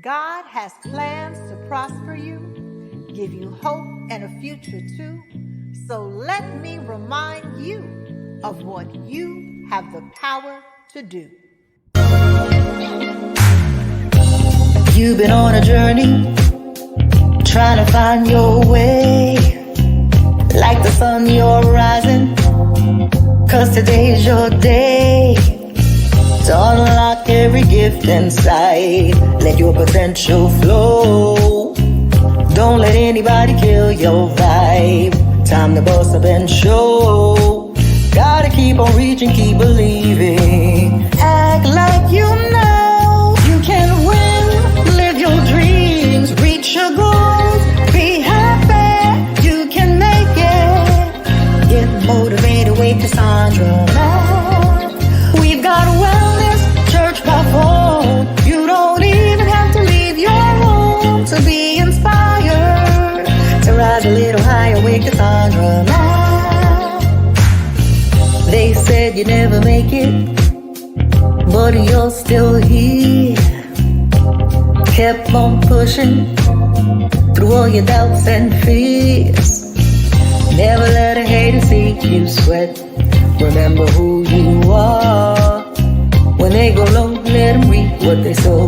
God has plans to prosper you, give you hope and a future too. So let me remind you of what you have the power to do. You've been on a journey, trying to find your way. Like the sun, you're rising, 'cause today's your day to unlock every gift inside. Let your potential flow. Don't let anybody kill your vibe. Time to bust up and show. Gotta keep on reaching, keep believing. Act like you know you can win. Live your dreams, reach your goals. Be happy, you can make it. Get motivated with Cassandra. We've got wellness, church by phone. You don't even have to leave your home to be inspired. To rise a little higher with Cassandra. They said you'd never make it, but you're still here. Kept on pushing through all your doubts and fears. Never let a hater see you sweat. Remember who you are. When they go low, let them reap what they sow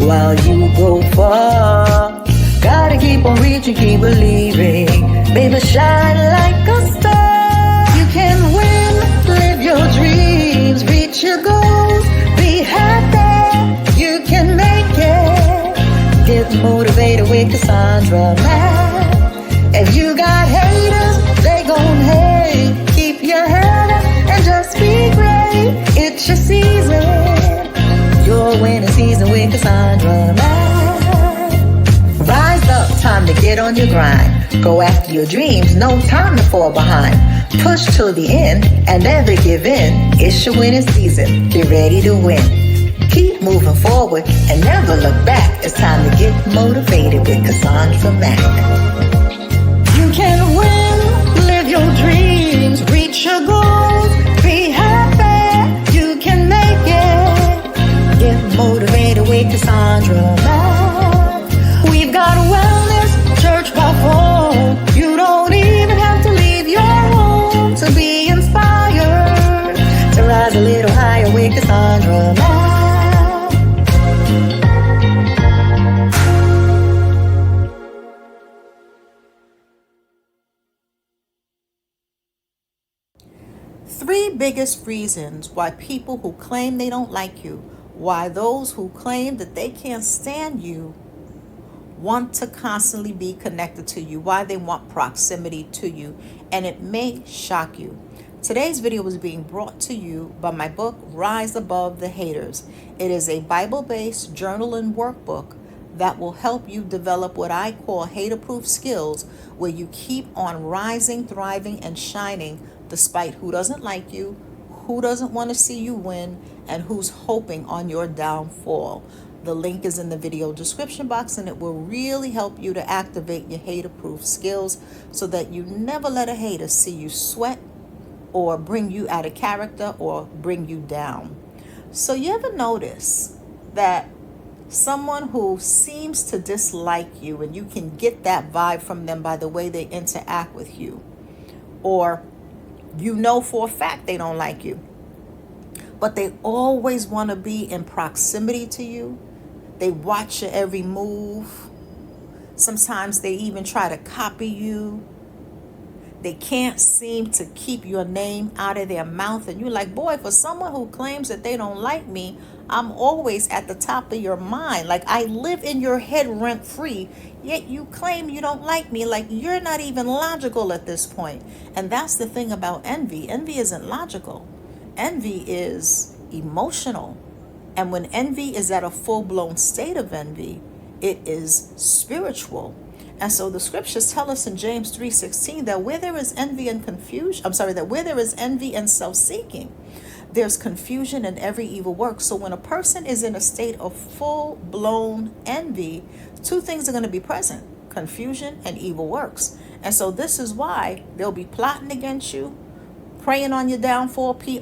while you go far. Gotta keep on reaching, keep believing. Baby, shine like a star. You can win, live your dreams, reach your goals. Be happy, you can make it. Get motivated with Cassandra. If you got haters, they gon' hate. Keep your head up and just be great. It's your season, your winning season with Cassandra. Rise up, time to get on your grind. Go after your dreams, no time to fall behind. Push till the end and never give in. It's your winning season, get ready to win. Keep moving forward and never look back. It's time to get motivated with Cassandra Mack. You can win, live your dreams, reach your goals. Be happy, you can make it. Get motivated with Cassandra Mack. We've got wellness, church by phone. You don't even have to leave your home to be inspired. To rise a little higher with Cassandra Mack. Three biggest reasons why people who claim they don't like you, why those who claim that they can't stand you want to constantly be connected to you, why they want proximity to you, and it may shock you. Today's video is being brought to you by my book, Rise Above the Haters. It is a Bible-based journal and workbook that will help you develop what I call hater-proof skills, where you keep on rising, thriving, and shining despite who doesn't like you, who doesn't want to see you win, and who's hoping on your downfall. The link is in the video description box, and it will really help you to activate your hater-proof skills so that you never let a hater see you sweat or bring you out of character or bring you down. So you ever notice that someone who seems to dislike you, and you can get that vibe from them by the way they interact with you, or you know for a fact they don't like you, but they always want to be in proximity to you. They watch your every move. Sometimes they even try to copy you. They can't seem to keep your name out of their mouth. And you're like, boy, for someone who claims that they don't like me, I'm always at the top of your mind. Like, I live in your head rent free, yet you claim you don't like me. Like, you're not even logical at this point. And that's the thing about envy. Envy isn't logical. Envy is emotional. And when envy is at a full-blown state of envy, it is spiritual. And so the scriptures tell us in James 3:16 that where there is envy and where there is envy and self-seeking, there's confusion in every evil work. So when a person is in a state of full-blown envy, two things are going to be present: confusion and evil works. And so this is why they'll be plotting against you, praying on your downfall, preying,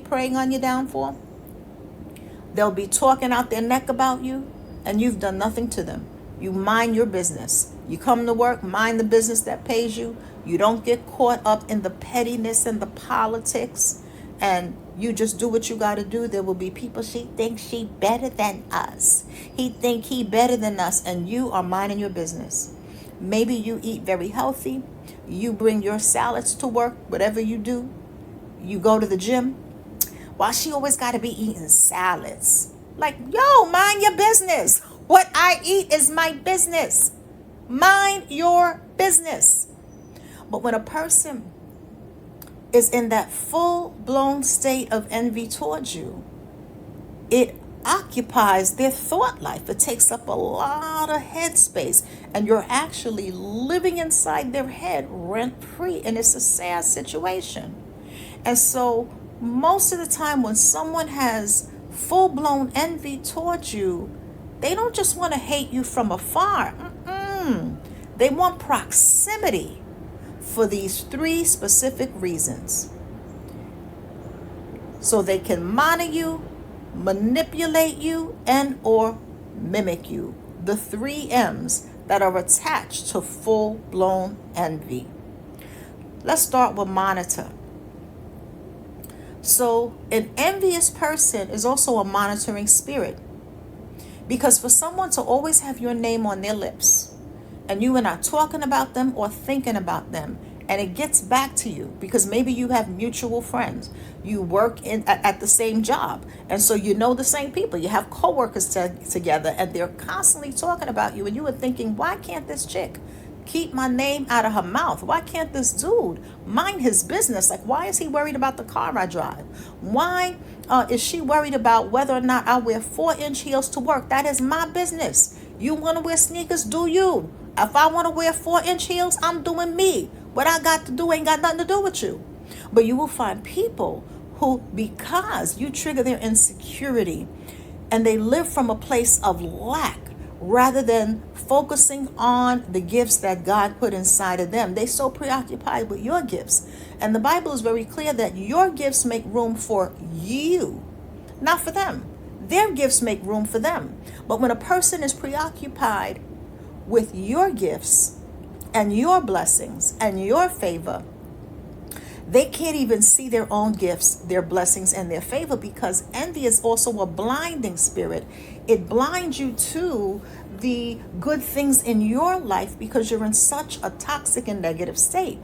praying on your downfall. They'll be talking out their neck about you, and you've done nothing to them. You mind your business. You come to work, mind the business that pays you. You don't get caught up in the pettiness and the politics, and you just do what you got to do. There will be people, she thinks she better than us. He think he better than us, and you are minding your business. Maybe you eat very healthy. You bring your salads to work, whatever you do. You go to the gym. Why she always got to be eating salads? Like, yo, mind your business. What I eat is my business. Mind your business. But when a person is in that full-blown state of envy towards you, it occupies their thought life. It takes up a lot of headspace, and you're actually living inside their head rent-free, and it's a sad situation. And so most of the time when someone has full-blown envy towards you, they don't just want to hate you from afar. They want proximity for these 3 specific reasons. So they can monitor you, manipulate you, and or mimic you. The 3 M's that are attached to full-blown envy. Let's start with monitor. So an envious person is also a monitoring spirit. Because for someone to always have your name on their lips, and you are not talking about them or thinking about them, and it gets back to you because maybe you have mutual friends, you work at the same job, and so you know the same people, you have coworkers together, and they're constantly talking about you, and you are thinking, why can't this chick keep my name out of her mouth? Why can't this dude mind his business? Like, why is he worried about the car I drive? Why is she worried about whether or not I wear 4-inch heels to work? That is my business. You want to wear sneakers? Do you? If I want to wear 4-inch heels, I'm doing me. What I got to do ain't got nothing to do with you. But you will find people who, because you trigger their insecurity, and they live from a place of lack, rather than focusing on the gifts that God put inside of them. They're so preoccupied with your gifts. And the Bible is very clear that your gifts make room for you, not for them. Their gifts make room for them. But when a person is preoccupied with your gifts and your blessings and your favor, they can't even see their own gifts, their blessings, and their favor, because envy is also a blinding spirit. It blinds you to the good things in your life because you're in such a toxic and negative state.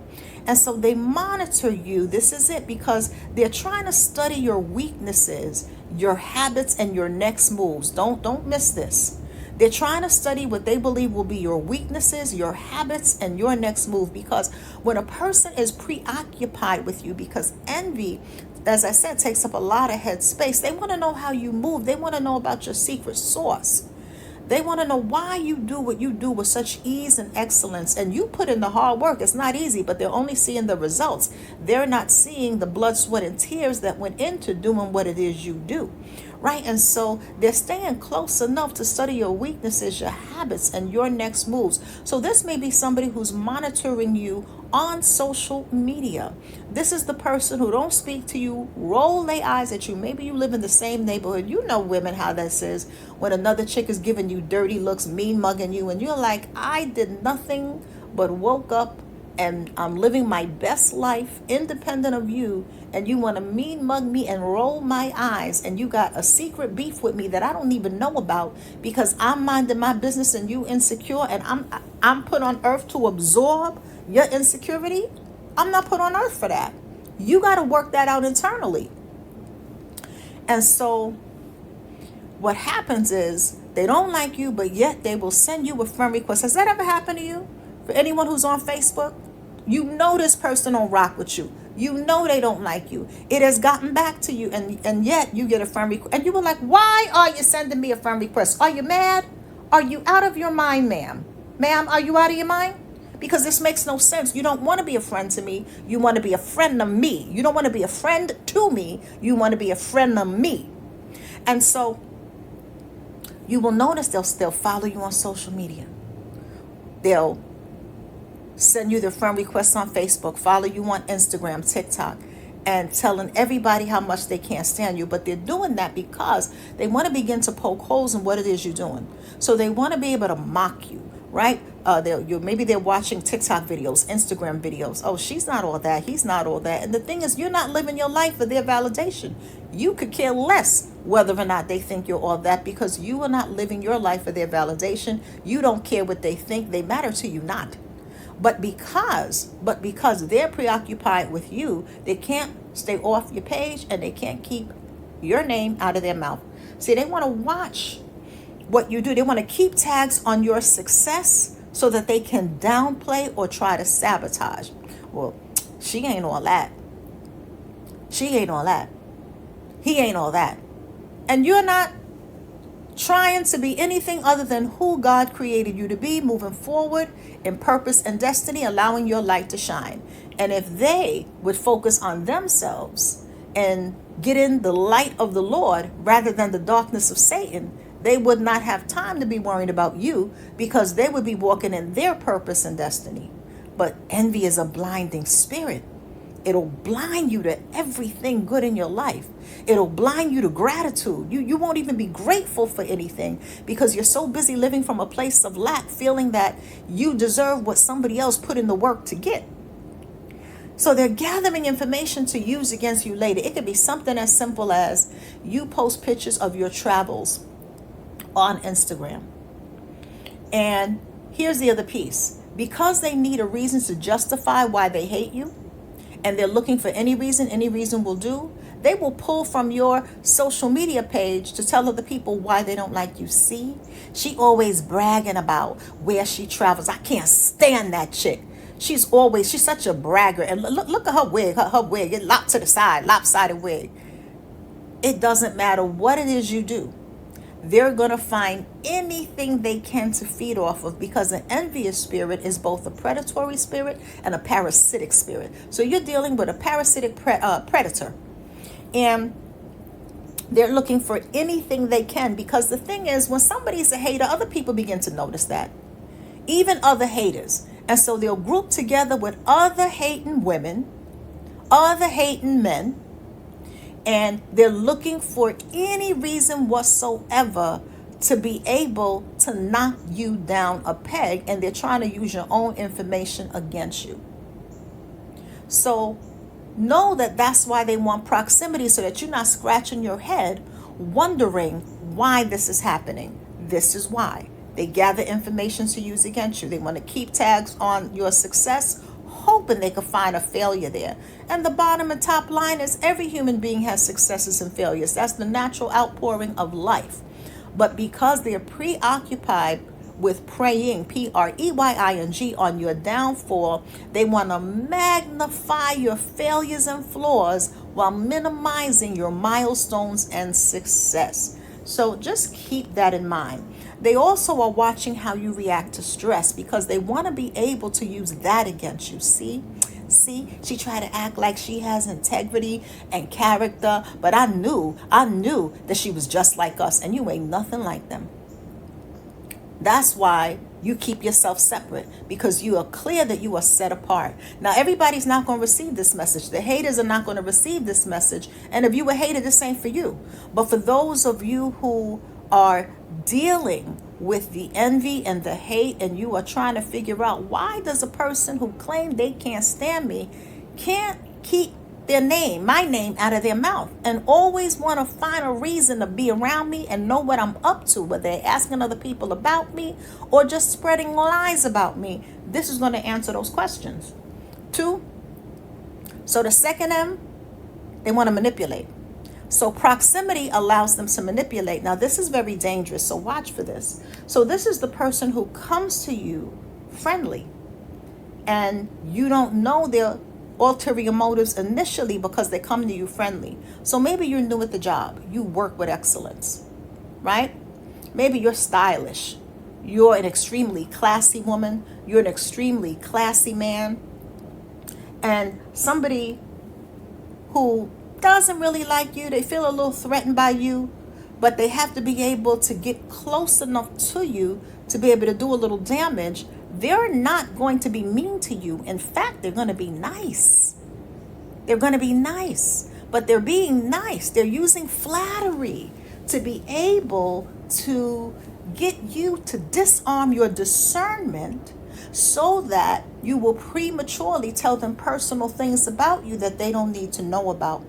And so they monitor you. This is it, because they're trying to study your weaknesses, your habits, and your next moves. Don't miss this. They're trying to study what they believe will be your weaknesses, your habits, and your next move. Because when a person is preoccupied with you, because envy, as I said, takes up a lot of head space, they want to know how you move. They want to know about your secret sauce. They want to know why you do what you do with such ease and excellence. And you put in the hard work. It's not easy, but they're only seeing the results. They're not seeing the blood, sweat, and tears that went into doing what it is you do. Right? And so they're staying close enough to study your weaknesses, your habits, and your next moves. So this may be somebody who's monitoring you on social media. This is the person who don't speak to you, roll their eyes at you. Maybe you live in the same neighborhood. You know, women, how this is. When another chick is giving you dirty looks, mean mugging you, and you're like, I did nothing but woke up and I'm living my best life independent of you, and you want to mean mug me and roll my eyes, and you got a secret beef with me that I don't even know about because I'm minding my business and you insecure, and I'm put on earth to absorb your insecurity. I'm not put on earth for that. You got to work that out internally. And so what happens is they don't like you, but yet they will send you a friend request. Has that ever happened to you? For anyone who's on Facebook, you know this person don't rock with you. You know they don't like you. It has gotten back to you, and yet you get a friend request. And you were like, why are you sending me a friend request? Are you mad? Are you out of your mind, ma'am? Ma'am, are you out of your mind? Because this makes no sense. You don't want to be a friend to me. You want to be a friend of me. You don't want to be a friend to me. You want to be a friend of me. And so you will notice they'll still follow you on social media. They'll send you their friend requests on Facebook, follow you on Instagram, TikTok. and telling everybody how much they can't stand you. But they're doing that because they want to begin to poke holes in what it is you're doing. So they want to be able to mock you, right? Maybe they're watching TikTok videos, Instagram videos. Oh, she's not all that. He's not all that. And the thing is, you're not living your life for their validation. You could care less whether or not they think you're all that, because you are not living your life for their validation. You don't care what they think. They matter to you not. But because they're preoccupied with you, they can't stay off your page and they can't keep your name out of their mouth. See, they want to watch what you do. They want to keep tags on your success so that they can downplay or try to sabotage. Well, she ain't all that. She ain't all that. He ain't all that. And you're not trying to be anything other than who God created you to be, moving forward in purpose and destiny, allowing your light to shine. And if they would focus on themselves and get in the light of the Lord rather than the darkness of Satan, they would not have time to be worried about you, because they would be walking in their purpose and destiny. But envy is a blinding spirit. It'll blind you to everything good in your life. It'll blind you to gratitude. You won't even be grateful for anything, because you're so busy living from a place of lack, feeling that you deserve what somebody else put in the work to get. So they're gathering information to use against you later. It could be something as simple as you post pictures of your travels on Instagram. And here's the other piece. Because they need a reason to justify why they hate you, and they're looking for any reason will do, they will pull from your social media page to tell other people why they don't like you. See, she always bragging about where she travels. I can't stand that chick. She's such a bragger. And look at her wig, her wig, it lopped to the side, lopsided wig. It doesn't matter what it is you do. They're going to find anything they can to feed off of, because an envious spirit is both a predatory spirit and a parasitic spirit. So you're dealing with a parasitic predator. And they're looking for anything they can, because the thing is, when somebody's a hater, other people begin to notice that. Even other haters. And so they'll group together with other hating women, other hating men, and they're looking for any reason whatsoever to be able to knock you down a peg, and they're trying to use your own information against you. So know that that's why they want proximity, so that you're not scratching your head wondering why this is happening. This is why. They gather information to use against you. They want to keep tags on your success, hoping they can find a failure there. And the bottom and top line is, every human being has successes and failures. That's the natural outpouring of life. But because they're preoccupied with preying, preying, on your downfall, they want to magnify your failures and flaws while minimizing your milestones and success. So just keep that in mind. They also are watching how you react to stress, because they want to be able to use that against you. See, she tried to act like she has integrity and character, but I knew that she was just like us, and you ain't nothing like them. That's why you keep yourself separate, because you are clear that you are set apart. Now, everybody's not going to receive this message. The haters are not going to receive this message. And if you a hater, this ain't for you. But for those of you who are dealing with the envy and the hate, and you are trying to figure out, why does a person who claimed they can't stand me can't keep my name out of their mouth, and always want to find a reason to be around me and know what I'm up to, whether they're asking other people about me or just spreading lies about me? This is going to answer those questions. 2, so the second M, they want to manipulate. So proximity allows them to manipulate. Now, this is very dangerous, so watch for this. So this is the person who comes to you friendly, and you don't know their ulterior motives initially, because they come to you friendly. So maybe you're new at the job. You work with excellence, right? Maybe you're stylish. You're an extremely classy woman. You're an extremely classy man. And somebody who doesn't really like you, they feel a little threatened by you, but they have to be able to get close enough to you to be able to do a little damage. They're not going to be mean to you. In fact, they're going to be nice. They're going to be nice, but they're being nice. They're using flattery to be able to get you to disarm your discernment so that you will prematurely tell them personal things about you that they don't need to know about,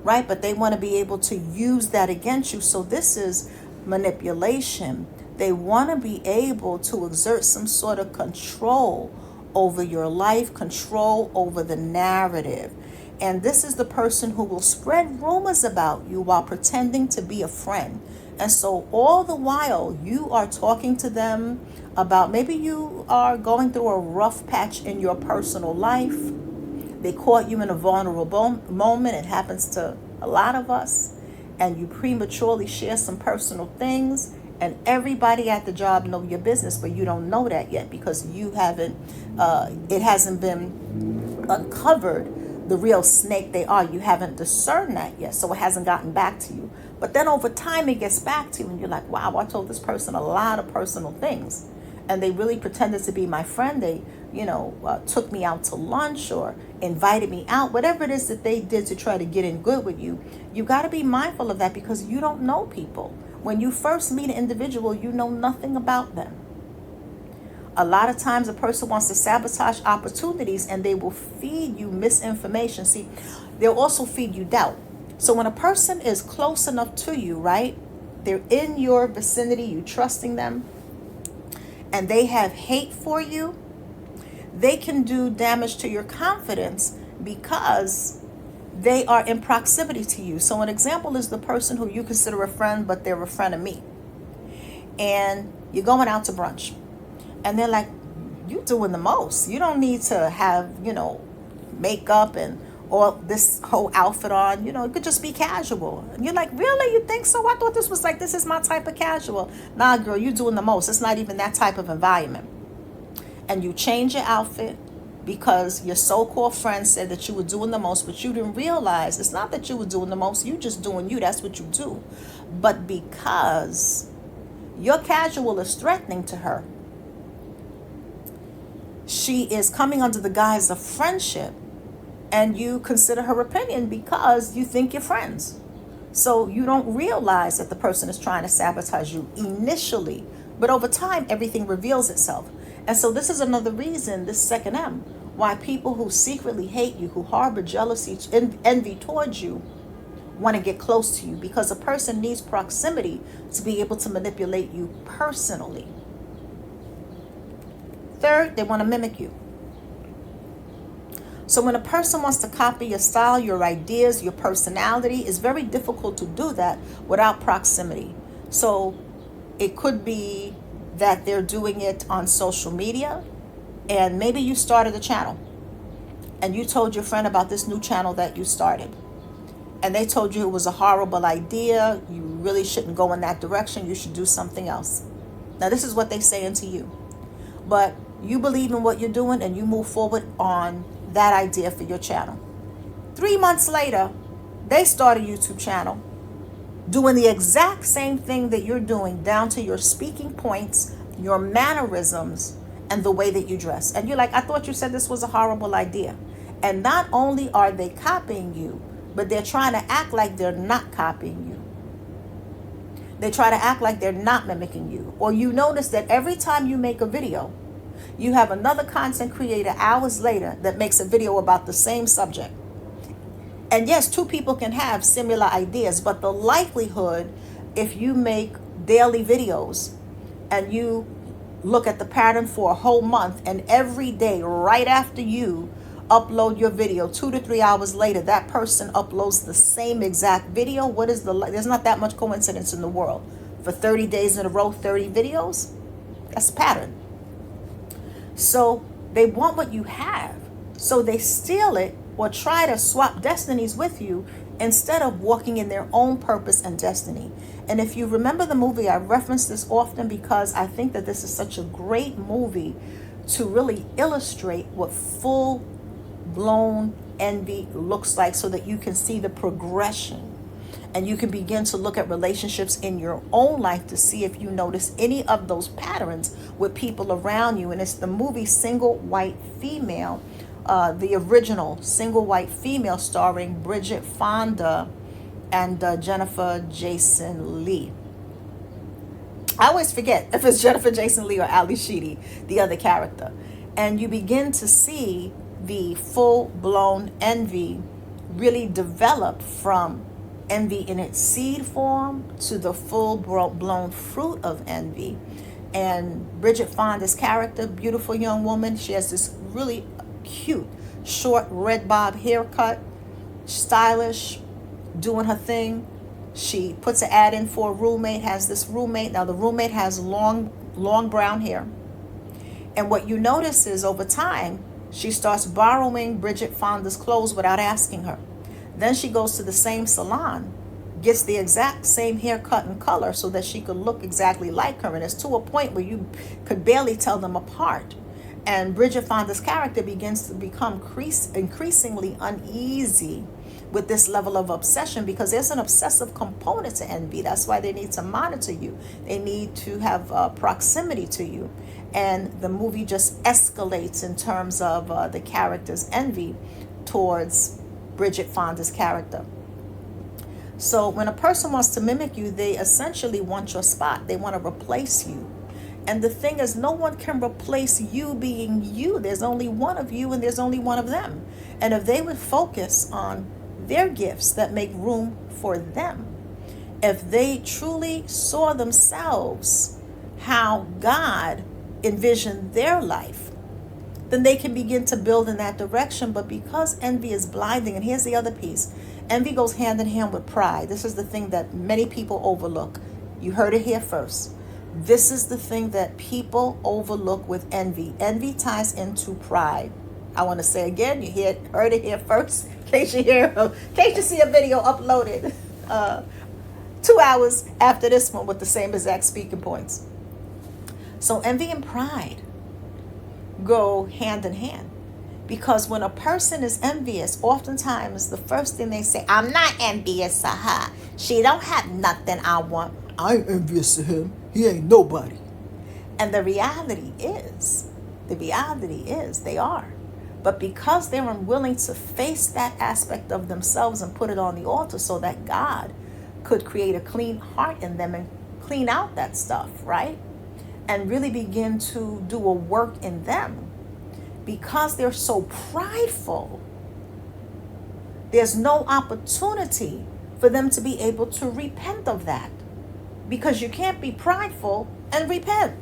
right? But they want to be able to use that against you. So this is manipulation. They want to be able to exert some sort of control over your life, control over the narrative. And this is the person who will spread rumors about you while pretending to be a friend. And so all the while you are talking to them about, maybe you are going through a rough patch in your personal life. They caught you in a vulnerable moment. It happens to a lot of us. And you prematurely share some personal things, and everybody at the job know your business, but you don't know that yet because you haven't, it hasn't been uncovered the real snake they are. You haven't discerned that yet, so it hasn't gotten back to you. But then over time it gets back to you and you're like, wow, I told this person a lot of personal things and they really pretended to be my friend. They took me out to lunch or invited me out, whatever it is that they did to try to get in good with you. You got to be mindful of that because you don't know people. When you first meet an individual, you know nothing about them. A lot of times a person wants to sabotage opportunities and they will feed you misinformation. See, they'll also feed you doubt. So when a person is close enough to you, right, they're in your vicinity, you trusting them, and they have hate for you, they can do damage to your confidence because they are in proximity to you. So an example is the person who you consider a friend, but they're a friend of me. And you're going out to brunch. And they're like, you doing the most. You don't need to have, makeup and or this whole outfit on. It could just be casual. And you're like, really? You think so? I thought this was like, this is my type of casual. Nah, girl, you're doing the most. It's not even that type of environment. And you change your outfit because your so-called friend said that you were doing the most, but you didn't realize it's not that you were doing the most. You just doing you. That's what you do. But because your casual is threatening to her, she is coming under the guise of friendship, and you consider her opinion because you think you're friends. So you don't realize that the person is trying to sabotage you initially, but over time, everything reveals itself. And so this is another reason, this second M, why people who secretly hate you, who harbor jealousy, envy towards you, want to get close to you, because a person needs proximity to be able to manipulate you personally. Third, they want to mimic you. So when a person wants to copy your style, your ideas, your personality, it's very difficult to do that without proximity. So it could be that they're doing it on social media, and maybe you started a channel and you told your friend about this new channel that you started, and they told you it was a horrible idea, you really shouldn't go in that direction, you should do something else. Now this is what they're saying to you, but you believe in what you're doing and you move forward on that idea for your channel. 3 months later, they start a YouTube channel doing the exact same thing that you're doing, down to your speaking points, your mannerisms, and the way that you dress. And you're like, I thought you said this was a horrible idea. And not only are they copying you, but they're trying to act like they're not copying you. They try to act like they're not mimicking you. Or you notice that every time you make a video, you have another content creator hours later that makes a video about the same subject. And yes, two people can have similar ideas, but the likelihood, if you make daily videos and you look at the pattern for a whole month, and every day right after you upload your video, 2 to 3 hours later, that person uploads the same exact video. There's not that much coincidence in the world. For 30 days in a row, 30 videos, that's a pattern. So they want what you have. So they steal it or try to swap destinies with you instead of walking in their own purpose and destiny. And if you remember the movie, I reference this often because I think that this is such a great movie to really illustrate what full-blown envy looks like, so that you can see the progression. And you can begin to look at relationships in your own life to see if you notice any of those patterns with people around you. And it's the movie Single White Female, the original single white female starring Bridget Fonda and Jennifer Jason Leigh. I always forget if it's Jennifer Jason Leigh or Ali Sheedy, the other character. And you begin to see the full-blown envy really develop from envy in its seed form to the full-blown fruit of envy. And Bridget Fonda's character, beautiful young woman, she has this really cute, short red bob haircut, stylish, doing her thing. She puts an ad in for a roommate, has this roommate. Now the roommate has long brown hair. And what you notice is over time, she starts borrowing Bridget Fonda's clothes without asking her. Then she goes to the same salon, gets the exact same haircut and color so that she could look exactly like her. And it's to a point where you could barely tell them apart. And Bridget Fonda's character begins to become increasingly uneasy with this level of obsession, because there's an obsessive component to envy. That's why they need to monitor you. They need to have proximity to you. And the movie just escalates in terms of the character's envy towards Bridget Fonda's character. So when a person wants to mimic you, they essentially want your spot. They want to replace you. And the thing is, no one can replace you being you. There's only one of you and there's only one of them. And if they would focus on their gifts that make room for them, if they truly saw themselves how God envisioned their life, then they can begin to build in that direction. But because envy is blinding, and here's the other piece, envy goes hand in hand with pride. This is the thing that many people overlook. You heard it here first. This is the thing that people overlook with envy. Envy ties into pride. I want to say again, heard it here first. In case you see a video uploaded 2 hours after this one with the same exact speaking points. So envy and pride go hand in hand. Because when a person is envious, oftentimes the first thing they say, I'm not envious of her. She don't have nothing I want. I ain't envious of him. He ain't nobody. And the reality is they are. But because they're unwilling to face that aspect of themselves and put it on the altar so that God could create a clean heart in them and clean out that stuff, right? And really begin to do a work in them. Because they're so prideful, there's no opportunity for them to be able to repent of that. Because you can't be prideful and repent.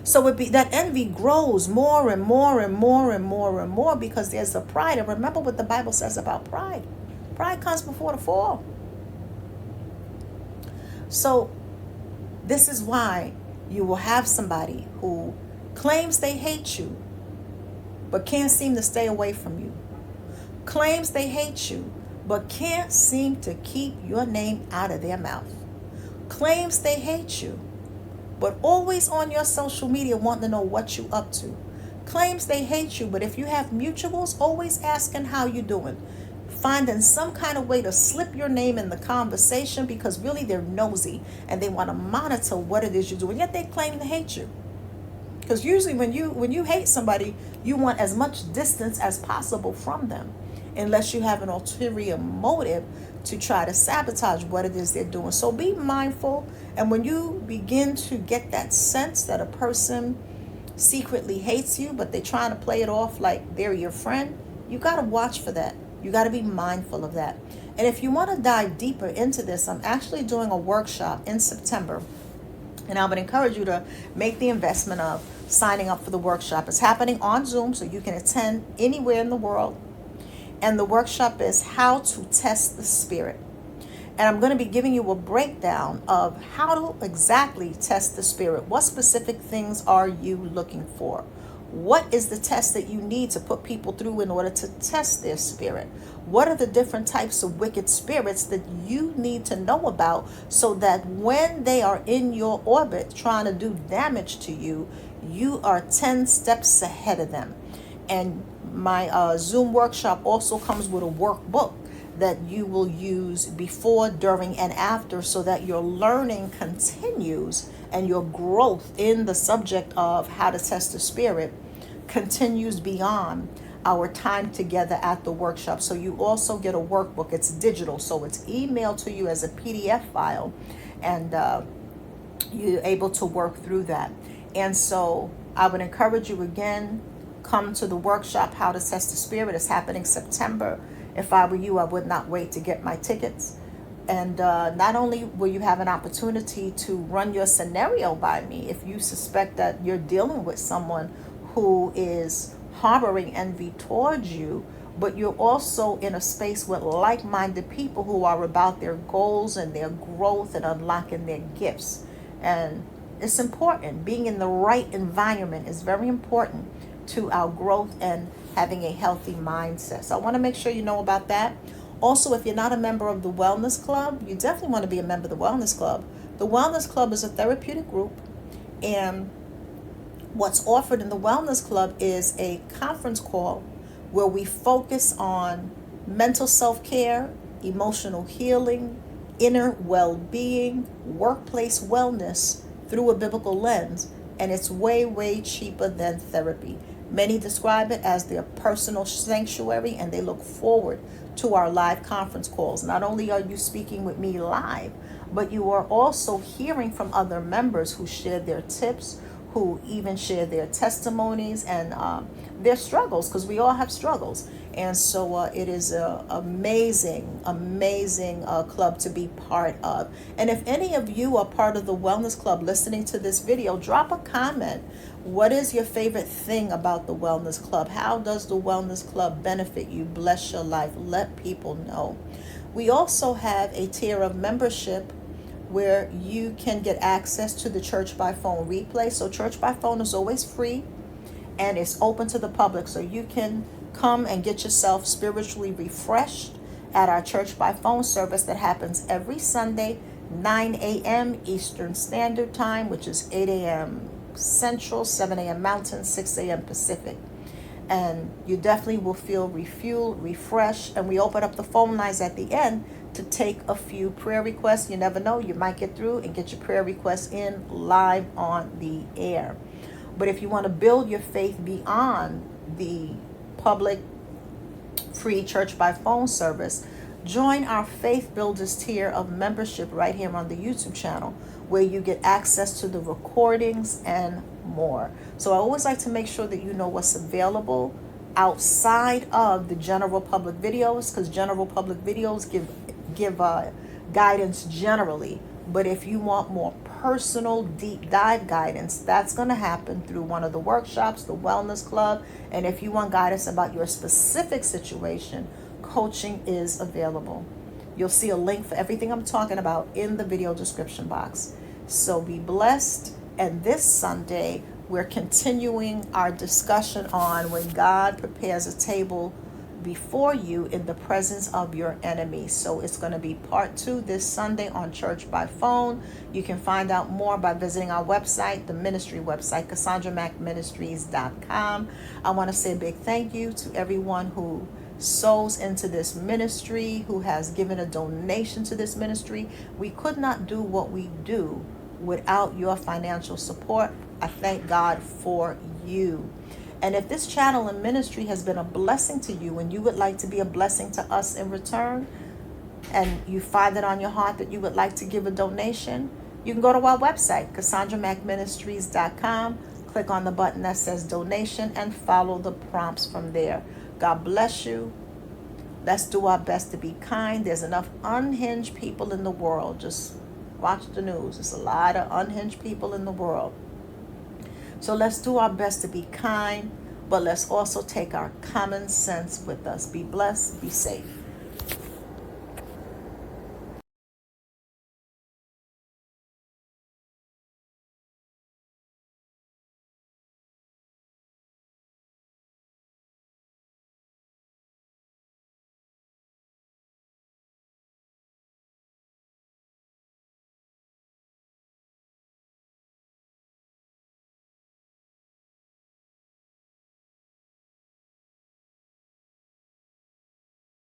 So that envy grows more and more and more and more and more because there's a pride. And remember what the Bible says about pride. Pride comes before the fall. So this is why you will have somebody who claims they hate you, but can't seem to stay away from you. Claims they hate you, but can't seem to keep your name out of their mouth. Claims they hate you, but always on your social media wanting to know what you up to. Claims they hate you, but if you have mutuals, always asking how you doing. Finding some kind of way to slip your name in the conversation because really they're nosy and they want to monitor what it is you do. And yet they claim to hate you. Because usually when you hate somebody, you want as much distance as possible from them, unless you have an ulterior motive to try to sabotage what it is they're doing. So be mindful. And when you begin to get that sense that a person secretly hates you, but they're trying to play it off like they're your friend, you got to watch for that. You got to be mindful of that. And if you want to dive deeper into this, I'm actually doing a workshop in September. And I would encourage you to make the investment of signing up for the workshop. It's happening on Zoom, so you can attend anywhere in the world. And the workshop is how to test the spirit. And I'm going to be giving you a breakdown of how to exactly test the spirit. What specific things are you looking for? What is the test that you need to put people through in order to test their spirit? What are the different types of wicked spirits that you need to know about so that when they are in your orbit trying to do damage to you, you are 10 steps ahead of them? And my Zoom workshop also comes with a workbook that you will use before, during, and after so that your learning continues and your growth in the subject of how to test the spirit continues beyond our time together at the workshop. So you also get a workbook. It's digital, so it's emailed to you as a PDF file, and you're able to work through that. And so I would encourage you again, come to the workshop, How to Test the Spirit. It's happening September. If I were you, I would not wait to get my tickets. And not only will you have an opportunity to run your scenario by me if you suspect that you're dealing with someone who is harboring envy towards you, but you're also in a space with like-minded people who are about their goals and their growth and unlocking their gifts. And it's important. Being in the right environment is very important to our growth and having a healthy mindset. So I want to make sure you know about that. Also, if you're not a member of the Wellness Club, you definitely want to be a member of the Wellness Club. The Wellness Club is a therapeutic group, and what's offered in the Wellness Club is a conference call where we focus on mental self-care, emotional healing, inner well-being, workplace wellness through a biblical lens, and it's way, way cheaper than therapy. Many describe it as their personal sanctuary, and they look forward to our live conference calls. Not only are you speaking with me live, but you are also hearing from other members who share their tips, who even share their testimonies and their struggles, because we all have struggles. And so it is an amazing, amazing club to be part of. And if any of you are part of the Wellness Club listening to this video, drop a comment. What is your favorite thing about the Wellness Club? How does the Wellness Club benefit you, bless your life? Let people know. We also have a tier of membership where you can get access to the Church by Phone replay. So Church by Phone is always free and it's open to the public. So you can come and get yourself spiritually refreshed at our Church by Phone service that happens every Sunday, 9 a.m. Eastern Standard Time, which is 8 a.m. Central, 7 a.m. Mountain, 6 a.m. Pacific. And you definitely will feel refueled, refreshed, and we open up the phone lines at the end to take a few prayer requests. You never know, you might get through and get your prayer requests in live on the air. But if you want to build your faith beyond the public free Church by Phone service, join our Faith Builders tier of membership right here on the YouTube channel, where you get access to the recordings and more. So I always like to make sure that you know what's available outside of the general public videos, because general public videos give guidance generally. But if you want more personal deep dive guidance, that's going to happen through one of the workshops, the Wellness Club. And if you want guidance about your specific situation, coaching is available. You'll see a link for everything I'm talking about in the video description box. So be blessed. And this Sunday, we're continuing our discussion on when God prepares a table before you in the presence of your enemies. So it's going to be part 2 this Sunday on Church by Phone. You can find out more by visiting our website, the ministry website, CassandraMacMinistries.com. I want to say a big thank you to everyone who sows into this ministry, who has given a donation to this ministry. We could not do what we do without your financial support. I thank God for you. And if this channel and ministry has been a blessing to you and you would like to be a blessing to us in return, and you find it on your heart that you would like to give a donation, you can go to our website, CassandraMacMinistries.com, click on the button that says donation, and follow the prompts from there. God bless you. Let's do our best to be kind. There's enough unhinged people in the world. Just watch the news. There's a lot of unhinged people in the world. So let's do our best to be kind, but let's also take our common sense with us. Be blessed, be safe.